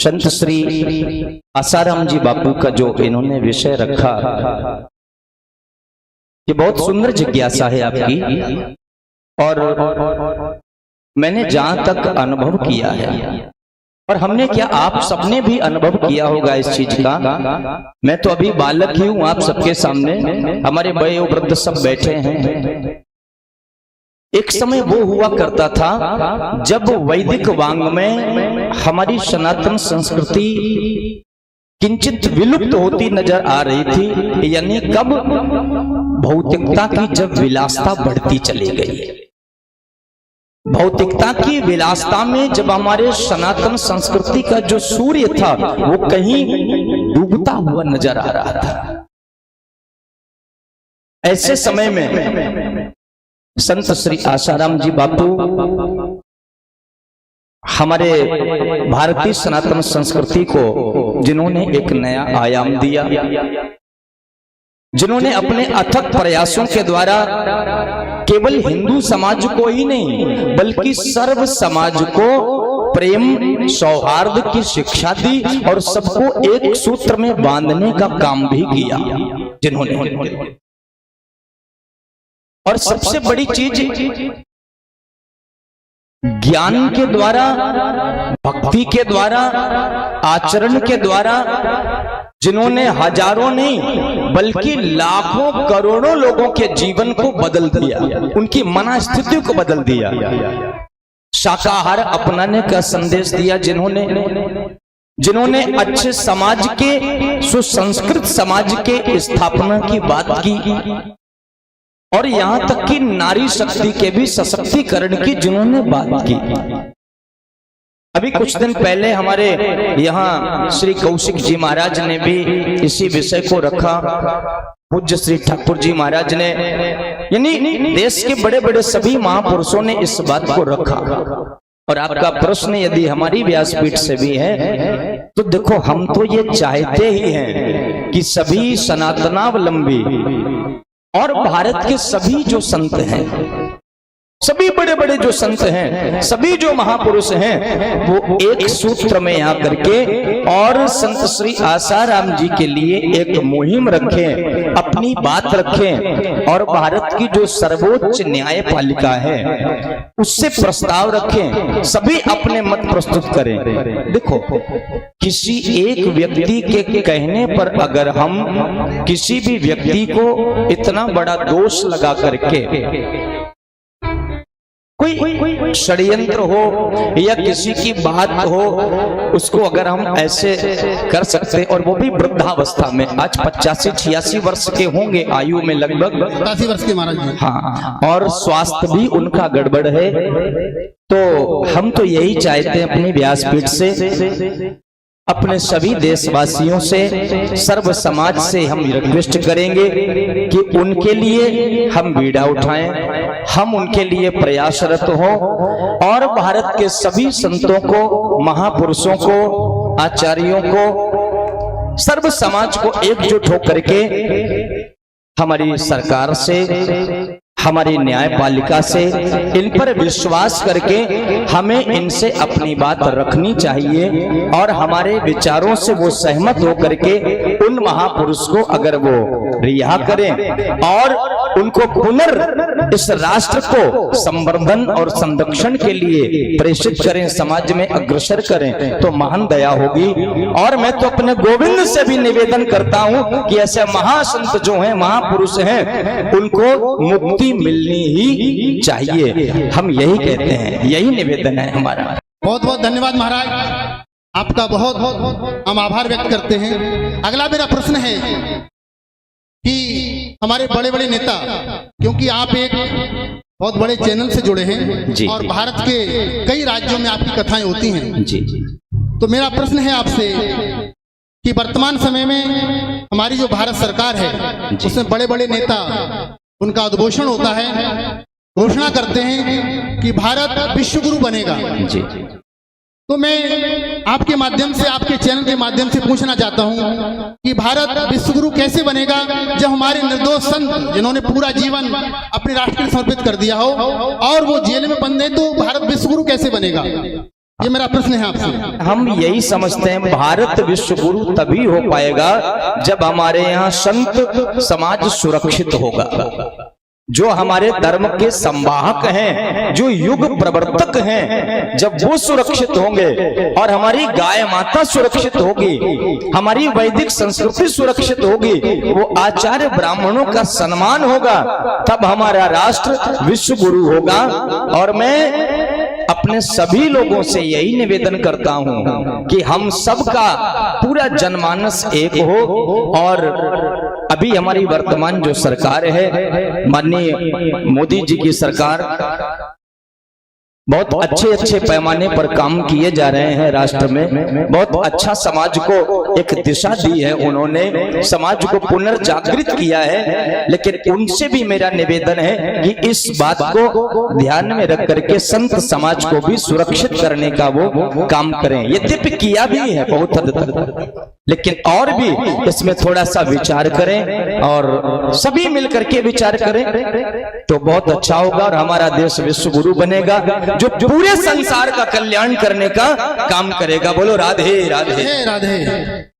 संत श्री आसाराम जी बापू का जो इन्होंने विषय रखा, ये बहुत सुंदर जिज्ञासा है आपकी, और मैंने जहां तक अनुभव किया है, और हमने क्या आप सबने भी अनुभव किया होगा इस चीज का। मैं तो अभी बालक ही हूं आप सबके सामने, हमारे बड़े वृद्ध सब बैठे हैं। एक समय वो हुआ करता था जब वैदिक वांग में हमारी सनातन संस्कृति किंचित विलुप्त होती नजर आ रही थी, यानी कब भौतिकता की जब विलासता बढ़ती चली गई, भौतिकता की विलासता में जब हमारे सनातन संस्कृति का जो सूर्य था वो कहीं डूबता हुआ नजर आ रहा था। ऐसे समय में संत श्री आसाराम जी बापू हमारे भारतीय सनातन संस्कृति को जिन्होंने एक नया आयाम दिया, जिन्होंने अपने अथक प्रयासों के द्वारा केवल हिंदू समाज को ही नहीं बल्कि सर्व समाज को प्रेम सौहार्द की शिक्षा दी और सबको एक सूत्र में बांधने का काम भी किया जिन्होंने। और सबसे बड़ी चीज ज्ञान के द्वारा, भक्ति के द्वारा, आचरण के द्वारा जिन्होंने हजारों नहीं बल्कि लाखों करोड़ों लोगों के जीवन को बदल दिया, उनकी मनस्थिति को बदल दिया, शाकाहार अपनाने का संदेश दिया जिन्होंने अच्छे समाज के, सुसंस्कृत समाज के स्थापना की बात की, और यहां तक कि नारी शक्ति के भी सशक्तिकरण की जिन्होंने बात की। अभी कुछ दिन पहले हमारे यहाँ श्री कौशिक जी महाराज ने भी इसी विषय को रखा, पूज्य श्री ठाकुर जी महाराज ने, यानी देश के बड़े बड़े सभी महापुरुषों ने इस बात को रखा। और आपका प्रश्न यदि हमारी व्यासपीठ से भी है तो देखो, हम तो ये चाहते ही हैं कि सभी सनातनावलंबी और भारत के सभी जो संत हैं, सभी बड़े बड़े जो संत हैं, सभी जो महापुरुष हैं, वो एक सूत्र में आकर के और संत श्री आसाराम जी के लिए एक मुहिम रखें, अपनी बात रखें, और भारत की जो सर्वोच्च न्यायपालिका है उससे प्रस्ताव रखें, सभी अपने मत प्रस्तुत करें। देखो, किसी एक व्यक्ति के कहने पर अगर हम किसी भी व्यक्ति को इतना बड़ा दोष लगा करके, कोई षड्यंत्र हो या किसी की बात हो, उसको अगर हम ऐसे कर सकते, और वो भी वृद्धावस्था में, आज 85-86 वर्ष के होंगे आयु में, लगभग 80 वर्ष के महाराज। हाँ, और स्वास्थ्य भी उनका गड़बड़ है। तो हम तो यही चाहते हैं अपनी व्यासपीठ से, अपने सभी देशवासियों से, सर्व समाज से हम रिक्वेस्ट करेंगे कि उनके लिए हम बीड़ा उठाएं, हम उनके लिए प्रयासरत हों, और भारत के सभी संतों को, महापुरुषों को, आचार्यों को, सर्व समाज को एकजुट होकर के हमारी सरकार से, हमारी न्यायपालिका से, इन पर विश्वास करके हमें इनसे अपनी बात रखनी चाहिए, और हमारे विचारों से वो सहमत होकर के उन महापुरुष को अगर वो रिहा करें और उनको पुनर् इस राष्ट्र को संवर्धन और संरक्षण के लिए प्रेषित करें, समाज में अग्रसर करें, तो महान दया होगी। और मैं तो अपने गोविंद से भी निवेदन करता हूं कि ऐसे महासंत जो हैं, महापुरुष हैं, उनको मुक्ति मिलनी ही चाहिए। हम यही कहते हैं, यही निवेदन है हमारा। बहुत बहुत धन्यवाद महाराज, आपका बहुत बहुत हम आभार व्यक्त करते हैं। अगला मेरा प्रश्न है कि हमारे बड़े बड़े नेता, क्योंकि आप एक बहुत बड़े चैनल से जुड़े हैं जी, और भारत के कई राज्यों में आपकी कथाएं होती हैं जी, तो मेरा प्रश्न है आपसे कि वर्तमान समय में हमारी जो भारत सरकार है उसमें बड़े बड़े नेता, उनका उद्घोषण होता है, घोषणा करते हैं कि भारत विश्व गुरु बनेगा जी। तो मैं आपके माध्यम से, आपके चैनल के माध्यम से पूछना चाहता हूं कि भारत विश्व गुरु कैसे बनेगा जब हमारे निर्दोष संत जिन्होंने पूरा जीवन अपने राष्ट्र को समर्पित कर दिया हो और वो जेल में बंद है, तो भारत विश्व गुरु कैसे बनेगा? ये मेरा प्रश्न है आपसे। हम यही समझते हैं भारत विश्व गुरु तभी हो पाएगा जब हमारे यहाँ संत समाज सुरक्षित होगा, जो हमारे धर्म के संवाहक हैं, जो युग प्रवर्तक हैं, जब वो सुरक्षित होंगे और हमारी गाय माता सुरक्षित होगी, हमारी वैदिक संस्कृति सुरक्षित होगी, वो आचार्य ब्राह्मणों का सम्मान होगा, तब हमारा राष्ट्र विश्व गुरु होगा। और मैं अपने सभी लोगों से यही निवेदन करता हूं कि हम सबका पूरा जनमानस एक हो। और अभी हमारी वर्तमान जो सरकार है, माननीय मोदी जी की सरकार, बहुत अच्छे पैमाने पर काम किए जा रहे हैं राष्ट्र में। बहुत अच्छा समाज को एक दिशा दी है उन्होंने, समाज को पुनर्जागृत किया है। लेकिन उनसे भी मेरा निवेदन है कि इस बात को ध्यान में रख करके संत समाज को भी सुरक्षित करने का वो काम करें। यद्यपि किया भी है बहुत हद तक, लेकिन और भी इसमें थोड़ा सा विचार करें और सभी मिलकर के विचार करें तो बहुत अच्छा होगा और हमारा देश विश्व गुरु बनेगा, जो पूरे संसार का कल्याण करने का काम करेगा। बोलो राधे राधे राधे।